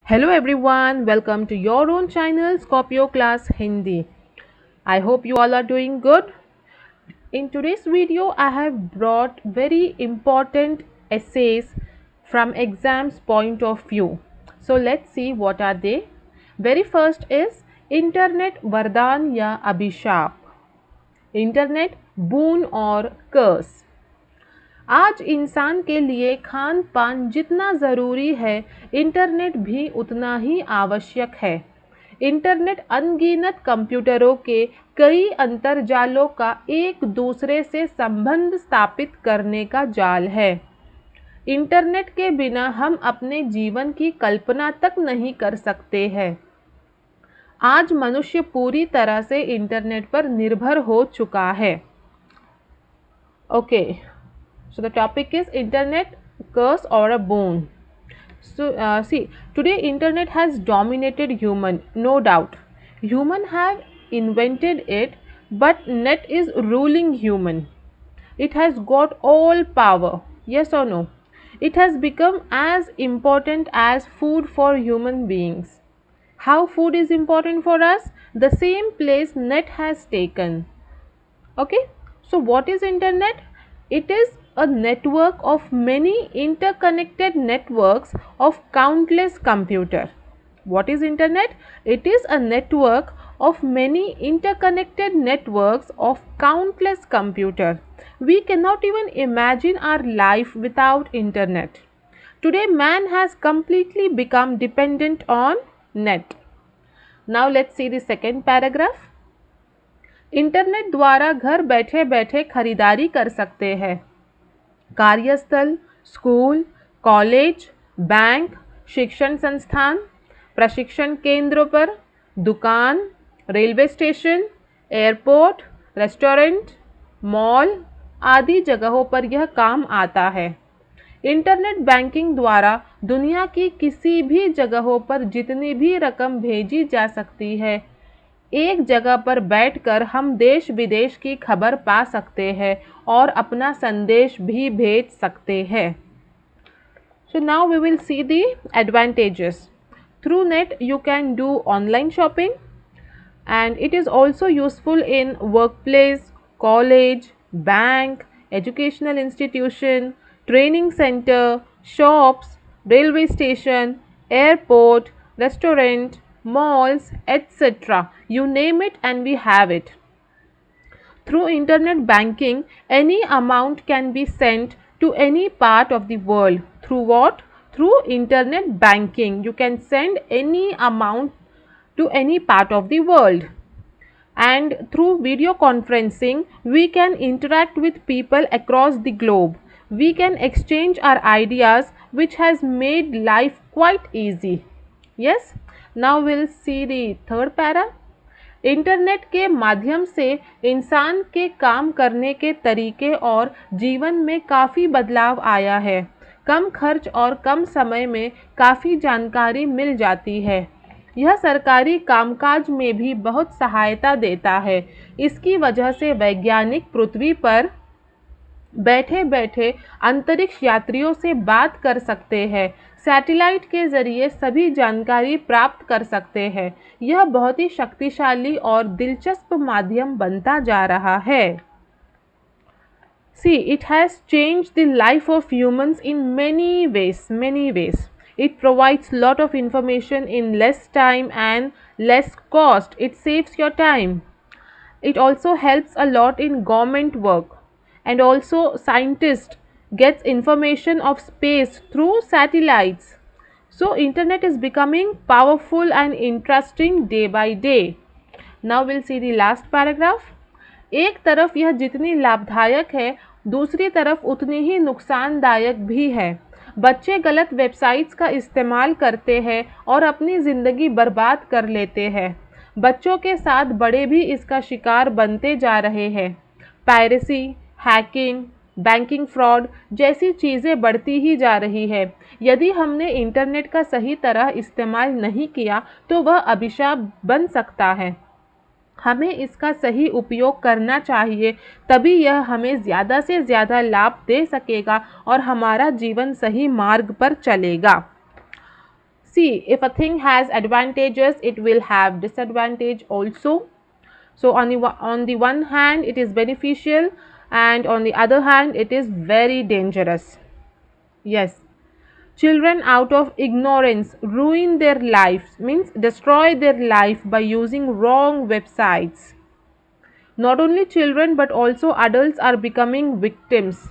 Hello everyone, welcome to your own channel Scorpio Class Hindi. I hope you all are doing good. In today's video, I have brought very important essays from exams point of view. So let's see what are they. Very first is Internet Vardhan या अभिशाप. Internet बून और कर्स. आज इंसान के लिए खान पान जितना ज़रूरी है, इंटरनेट भी उतना ही आवश्यक है। इंटरनेट अनगिनत कंप्यूटरों के कई अंतर्जालों का एक दूसरे से संबंध स्थापित करने का जाल है। इंटरनेट के बिना हम अपने जीवन की कल्पना तक नहीं कर सकते हैं। आज मनुष्य पूरी तरह से इंटरनेट पर निर्भर हो चुका है। Okay, so the topic is internet curse or a boon. So see, today internet has dominated human, no doubt. Human have invented it, but net is ruling human. It has got all power, yes or no? It has become as important as food for human beings. How food is important for us? The same place net has taken. Okay, so what is internet? It is a network of many interconnected networks of countless computers. What is internet? It is a network of many interconnected networks of countless computers. We cannot even imagine our life without internet. Today man has completely become dependent on net. Now let's see the second paragraph. Internet द्वारा घर बैठे बैठे खरीदारी कर सकते हैं। कार्यस्थल, school, college, bank, शिक्षण संस्थान, प्रशिक्षण केंद्रों पर, दुकान, railway station, airport, restaurant, mall आदि जगहों पर यह काम आता है। इंटरनेट बैंकिंग द्वारा दुनिया की किसी भी जगहों पर जितनी भी रकम भेजी जा सकती है, एक जगह पर बैठकर हम देश विदेश की खबर पा सकते हैं और अपना संदेश भी भेज सकते हैं। So now we will see the advantages. Through net you can do online shopping and it is also useful in workplace, college, bank, educational institution, training center, shops, railway station, airport, restaurant, malls, etc. You name it and we have it. Through internet banking, any amount can be sent to any part of the world. Through what? Through internet banking, you can send any amount to any part of the world. And through video conferencing, we can interact with people across the globe. We can exchange our ideas, which has made life quite easy. Yes? Now we'll see the third para. Internet के माध्यम से इंसान के काम करने के तरीके और जीवन में काफ़ी बदलाव आया है। कम खर्च और कम समय में काफ़ी जानकारी मिल जाती है। यह सरकारी कामकाज में भी बहुत सहायता देता है। इसकी वजह से वैज्ञानिक पृथ्वी पर बैठे बैठे अंतरिक्ष यात्रियों से बात कर सकते हैं। सैटेलाइट के ज़रिए सभी जानकारी प्राप्त कर सकते हैं। यह बहुत ही शक्तिशाली और दिलचस्प माध्यम बनता जा रहा है। See, it has changed the life of humans in many ways. It provides lot of information in less time and less cost. It saves your time. It also helps a lot in government work. And also scientists gets information of space through satellites. So internet is becoming powerful and interesting day by day. Now we'll see the last paragraph. एक तरफ यह जितनी लाभदायक है, दूसरी तरफ उतनी ही नुकसानदायक भी है। बच्चे गलत वेबसाइट्स का इस्तेमाल करते हैं और अपनी ज़िंदगी बर्बाद कर लेते हैं। बच्चों के साथ बड़े भी इसका शिकार बनते जा रहे हैं। पायरेसी, हैकिंग, बैंकिंग फ्रॉड जैसी चीज़ें बढ़ती ही जा रही है। यदि हमने इंटरनेट का सही तरह इस्तेमाल नहीं किया तो वह अभिशाप बन सकता है। हमें इसका सही उपयोग करना चाहिए, तभी यह हमें ज़्यादा से ज़्यादा लाभ दे सकेगा और हमारा जीवन सही मार्ग पर चलेगा। See, if a thing has advantages, it will have disadvantage also. So on the one hand it is beneficial, and on the other hand it is very dangerous. Yes, children out of ignorance ruin their lives, means destroy their life by using wrong websites. Not only children but also adults are becoming victims.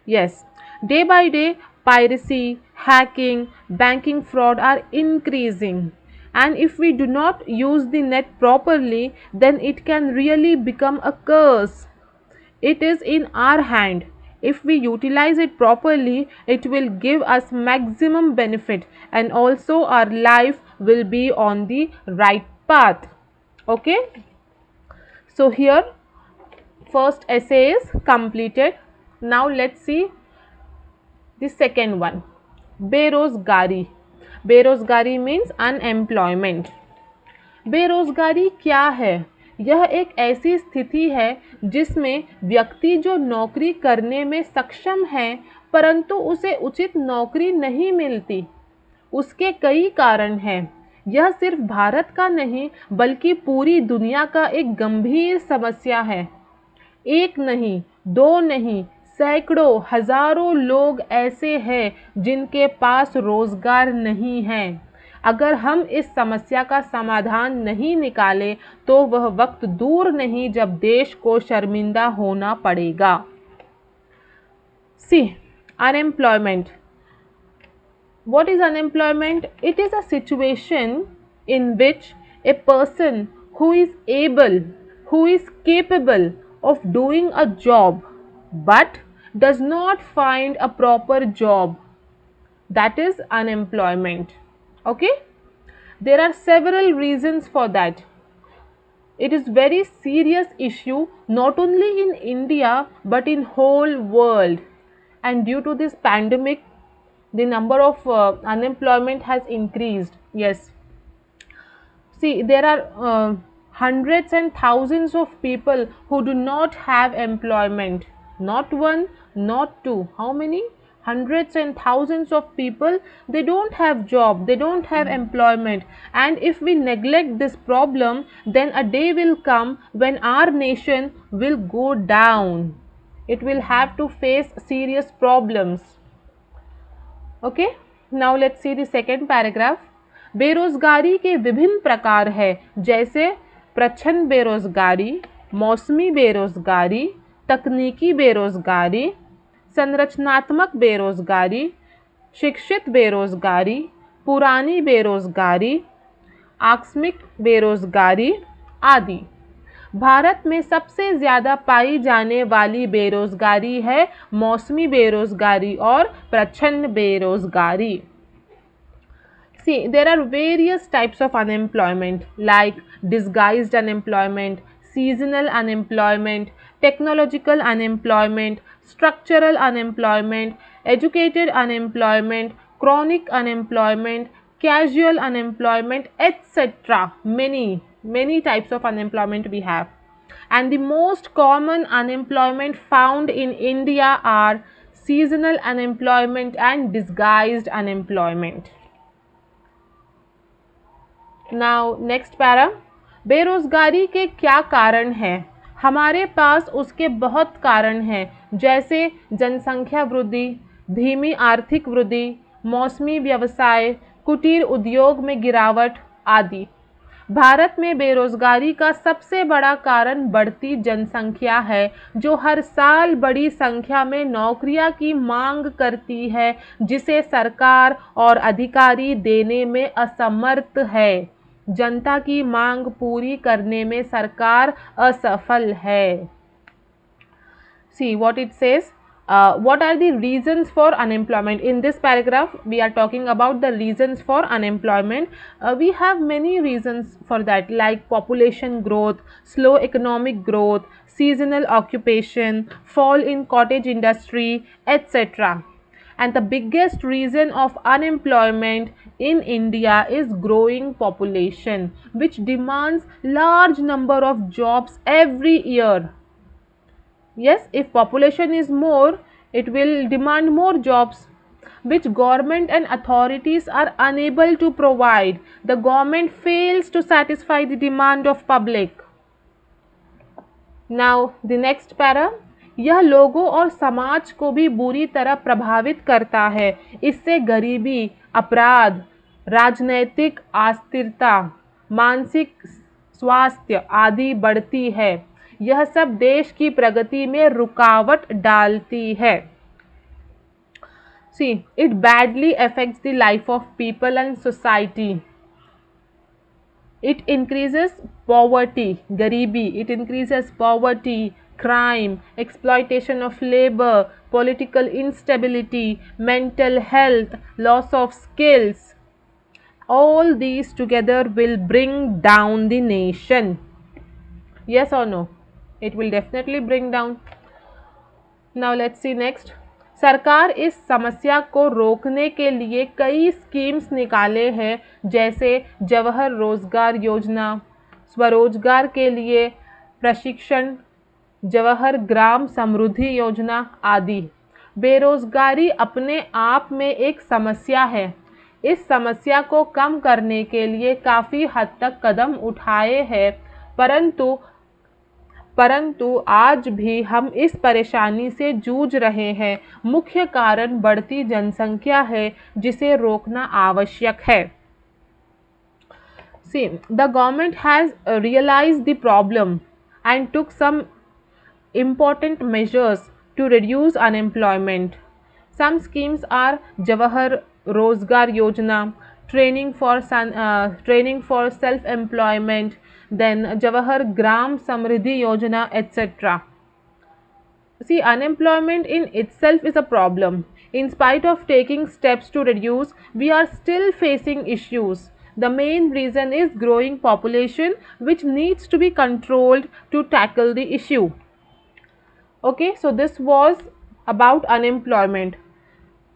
Yes, day by day, piracy, hacking, banking fraud are increasing. And if we do not use the net properly, then it can really become a curse. It is in our hand. If we utilize it properly, it will give us maximum benefit, and also our life will be on the right path. Okay. So here first essay is completed. Now let's see the second one, बेरोजगारी. बेरोजगारी means unemployment. बेरोजगारी क्या है? यह एक ऐसी स्थिति है जिसमें व्यक्ति जो नौकरी करने में सक्षम है परंतु उसे उचित नौकरी नहीं मिलती. उसके कई कारण हैं. यह सिर्फ भारत का नहीं बल्कि पूरी दुनिया का एक गंभीर समस्या है. एक नहीं, दो नहीं, सैकड़ों हजारों लोग ऐसे हैं जिनके पास रोजगार नहीं है. अगर हम इस समस्या का समाधान नहीं निकालें तो वह वक्त दूर नहीं जब देश को शर्मिंदा होना पड़ेगा. सी, unemployment. What is unemployment? It is a situation in which a person who is able, who is capable of doing a job but does not find a proper job, that is unemployment. Okay, there are several reasons for that. It is very serious issue not only in India but in whole world, and due to this pandemic the number of unemployment has increased. Yes, see, there are hundreds and thousands of people who do not have employment. Not one, not two. How many? Hundreds and thousands of people, they don't have job, they don't have employment. And if we neglect this problem, then a day will come when our nation will go down. It will have to face serious problems. Okay, now let's see the second paragraph. बेरोजगारी के विभिन्न प्रकार है, जैसे प्रच्छन्न बेरोजगारी, मौसमी बेरोजगारी, तकनीकी बेरोजगारी, संरचनात्मक बेरोजगारी, शिक्षित बेरोजगारी, पुरानी बेरोजगारी, आकस्मिक बेरोजगारी आदि. भारत में सबसे ज़्यादा पाई जाने वाली बेरोजगारी है मौसमी बेरोजगारी और प्रच्छन्न बेरोजगारी. See, there are various types of unemployment like disguised unemployment, seasonal unemployment, technological unemployment, structural unemployment, educated unemployment, chronic unemployment, casual unemployment, etc. Many types of unemployment we have. And the most common unemployment found in India are seasonal unemployment and disguised unemployment. Now next para. बेरोजगारी के क्या कारण हैं? हमारे पास उसके बहुत कारण हैं, जैसे जनसंख्या वृद्धि, धीमी आर्थिक वृद्धि, मौसमी व्यवसाय, कुटीर उद्योग में गिरावट आदि. भारत में बेरोजगारी का सबसे बड़ा कारण बढ़ती जनसंख्या है, जो हर साल बड़ी संख्या में नौकरियां की मांग करती है, जिसे सरकार और अधिकारी देने में असमर्थ है. जनता की मांग पूरी करने में सरकार असफल है. See what it says. What are the reasons for unemployment? In this paragraph, we are talking about the reasons for unemployment. We have many reasons for that, like population growth, slow economic growth, seasonal occupation, fall in cottage industry, etc. And the biggest reason of unemployment in India is growing population, which demands large number of jobs every year. Yes, if population is more, it will demand more jobs. which government and authorities are unable to provide. The government fails to satisfy the demand of public. Now the next para, यह लोगों और समाज को भी बुरी तरह प्रभावित करता है। इससे गरीबी, अपराध, राजनैतिक अस्थिरता, मानसिक स्वास्थ्य आदि बढ़ती है। यह सब देश की प्रगति में रुकावट डालती है। See, it badly affects the life of people and society. It increases poverty, garibi. It increases poverty, crime, exploitation of labor, political instability, mental health, loss of skills. All these together will bring down the nation. Yes or no? It will definitely bring down. Now let's see next. सरकार इस समस्या को रोकने के लिए कई schemes निकाले हैं, जैसे जवाहर रोजगार योजना, स्वरोजगार के लिए प्रशिक्षण, जवाहर ग्राम समृद्धि योजना आदि। बेरोजगारी अपने आप में एक समस्या है। इस समस्या को कम करने के लिए काफ़ी हद तक कदम उठाए हैं, परंतु आज भी हम इस परेशानी से जूझ रहे हैं। मुख्य कारण बढ़ती जनसंख्या है, जिसे रोकना आवश्यक है। See, the government has realized the problem and took some important measures to reduce unemployment. Some schemes are Jawahar Rozgar Yojana, training for self-employment, then Jawahar Gram Samriddhi Yojana, etc. See, unemployment in itself is a problem. In spite of taking steps to reduce, we are still facing issues. The main reason is growing population, which needs to be controlled to tackle the issue. Okay, so this was about unemployment.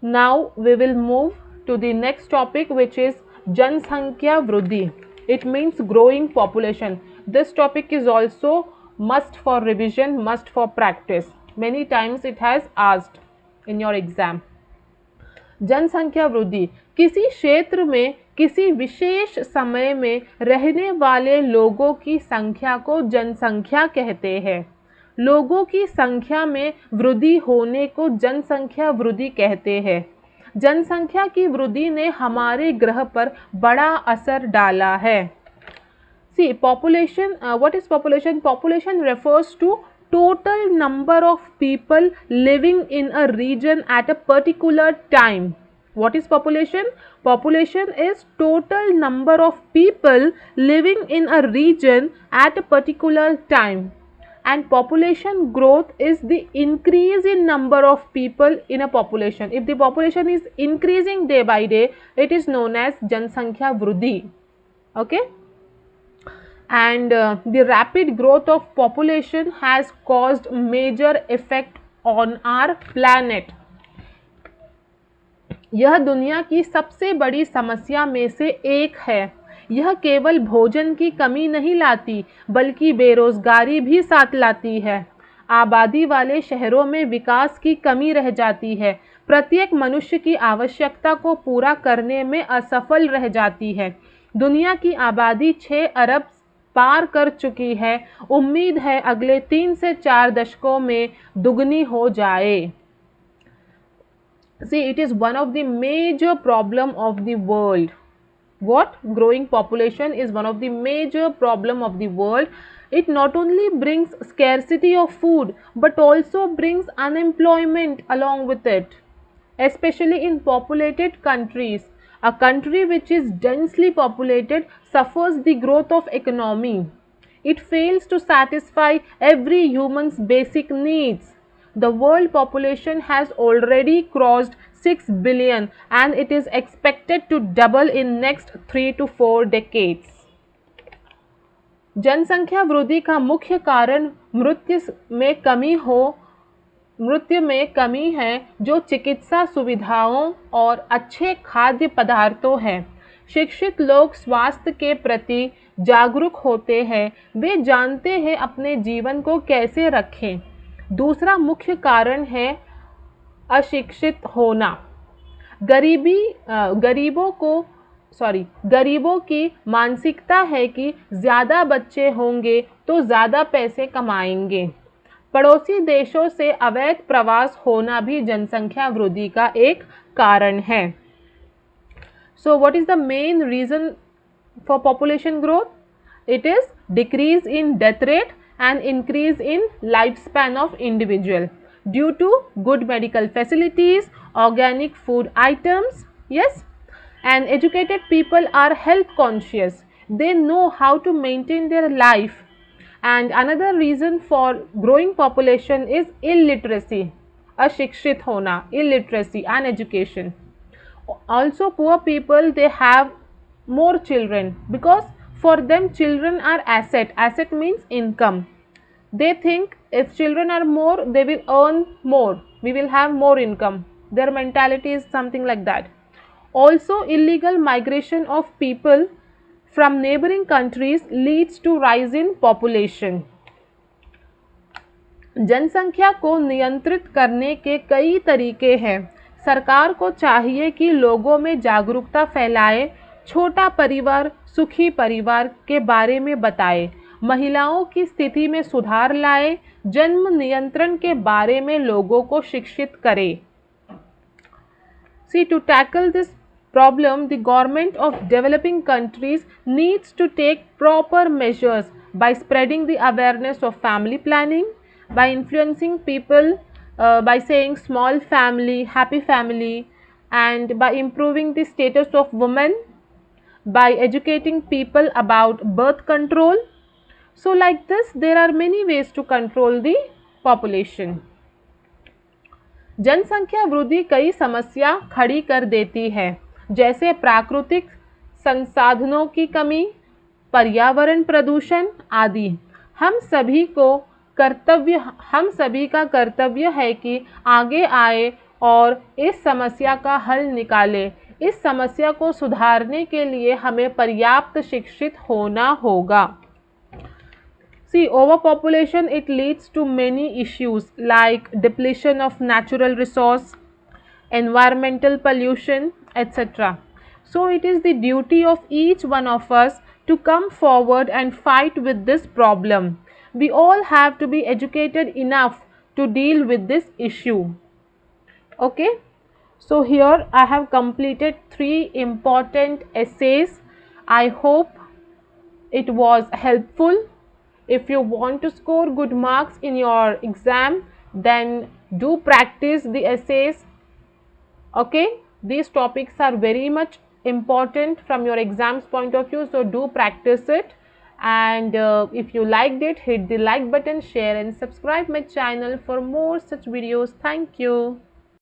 Now we will move to the next topic, which is Jansankhya Vruddhi. It means growing population. This topic is also must for revision, must for practice. Many times it has asked in your exam. जनसंख्या वृद्धि किसी क्षेत्र में किसी विशेष समय में रहने वाले लोगों की संख्या को जनसंख्या कहते हैं। लोगों की संख्या में वृद्धि होने को जनसंख्या वृद्धि कहते हैं। जनसंख्या की वृद्धि ने हमारे ग्रह पर बड़ा असर डाला है। See, population, what is population? Population refers to total number of people living in a region at a particular time. What is population? Population is total number of people living in a region at a particular time. And population growth is the increase in number of people in a population. If the population is increasing day by day, it is known as Jansankhya Vruddhi. Okay? And the rapid growth of population has caused major effect on our planet. यह दुनिया की सबसे बड़ी समस्या में से एक है। यह केवल भोजन की कमी नहीं लाती, बल्कि बेरोजगारी भी साथ लाती है। आबादी वाले शहरों में विकास की कमी रह जाती है। प्रत्येक मनुष्य की आवश्यकता को पूरा करने में असफल रह जाती है। दुनिया की आबादी 6 अरब पार कर चुकी है। उम्मीद है अगले 3 से 4 दशकों में दुगनी हो जाए। See, it is one of the major problem of the world. What? Growing population is one of the major problem of the world. It not only brings scarcity of food, but also brings unemployment along with it, especially in populated countries. A country which is densely populated suffers the growth of economy. It fails to satisfy every human's basic needs. The world population has already crossed 6 billion and it is expected to double in next 3 to 4 decades. जनसंख्या वृद्धि का मुख्य कारण मृत्यु में कमी है, जो चिकित्सा सुविधाओं और अच्छे खाद्य पदार्थों है। शिक्षित लोग स्वास्थ्य के प्रति जागरूक होते हैं। वे जानते हैं अपने जीवन को कैसे रखें। दूसरा मुख्य कारण है अशिक्षित होना। गरीबों की मानसिकता है कि ज़्यादा बच्चे होंगे तो ज़्यादा पैसे कमाएंगे। पड़ोसी देशों से अवैध प्रवास होना भी जनसंख्या वृद्धि का एक कारण है। So what is the main reason for population growth? It is decrease in death rate and increase in lifespan of individual due to good medical facilities, organic food items, yes, and educated people are health conscious. They know how to maintain their life. And another reason for growing population is illiteracy, ashikshit hona, illiteracy and education. Also poor people, they have more children because for them children are asset means income. They think if children are more they will earn more, we will have more income. Their mentality is something like that. Also illegal migration of people from neighboring countries leads to rise in population. जनसंख्या को नियंत्रित करने के कई तरीके हैं। सरकार को चाहिए कि लोगों में जागरूकता फैलाए, छोटा परिवार सुखी परिवार के बारे में बताए, महिलाओं की स्थिति में सुधार लाए, जन्म नियंत्रण के बारे में लोगों को शिक्षित करे। See, to tackle this problem, the government of developing countries needs to take proper measures by spreading the awareness of family planning, by influencing people by saying small family, happy family, and by improving the status of women, by educating people about birth control. So like this, there are many ways to control the population. जनसंख्या वृद्धि कई समस्या खड़ी कर देती है, जैसे प्राकृतिक संसाधनों की कमी, पर्यावरण प्रदूषण आदि। हम सभी का कर्तव्य है कि आगे आए और इस समस्या का हल निकाले। इस समस्या को सुधारने के लिए हमें पर्याप्त शिक्षित होना होगा। See, overpopulation, it leads to many issues like depletion of natural resource, environmental pollution, etc. So it is the duty of each one of us to come forward and fight with this problem. We all have to be educated enough to deal with this issue. Okay, so here I have completed 3 important essays. I hope it was helpful. If you want to score good marks in your exam, then do practice the essays. Okay, these topics are very much important from your exams point of view, so do practice it. And if you liked it, hit the like button, share and subscribe my channel for more such videos. Thank you.